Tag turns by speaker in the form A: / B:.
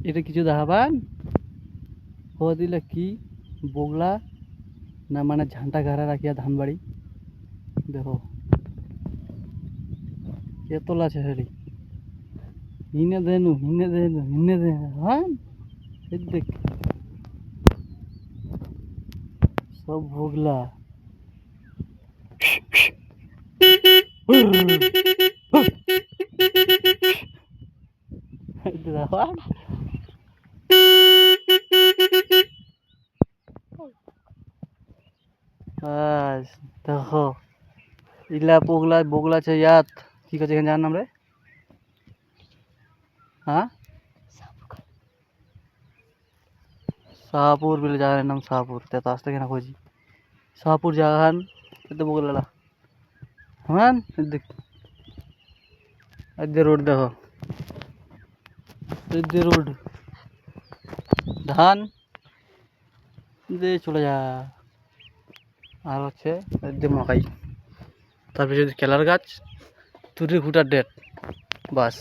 A: এটা কিছু দেখাবান হওয়া দিলে কি বগলা না মানে ঝান্টা ঘাড়া রাখিয়া ধান বাড়ি দেখো কে তোলা আছে হেরি হিনে দেনু হ্যাঁ দেখ সব বগলা দেখাবান দেখো ইলা পগলা বগলা আছে ইয়াত কি করছে এখানে জানার নাম রে হ্যাঁ শাহপুর বলে জায়গার নাম শাহপুর তো আসতে কেন খুঁজি শাহপুর জায়গান তো বগলা হ্যাঁ দেখ রোড দেখো রোড ধান দিয়ে চলে যা আর হচ্ছে মকাই তারপরে যদি কেলার গাছ তুরি ফুটার ডেট বাস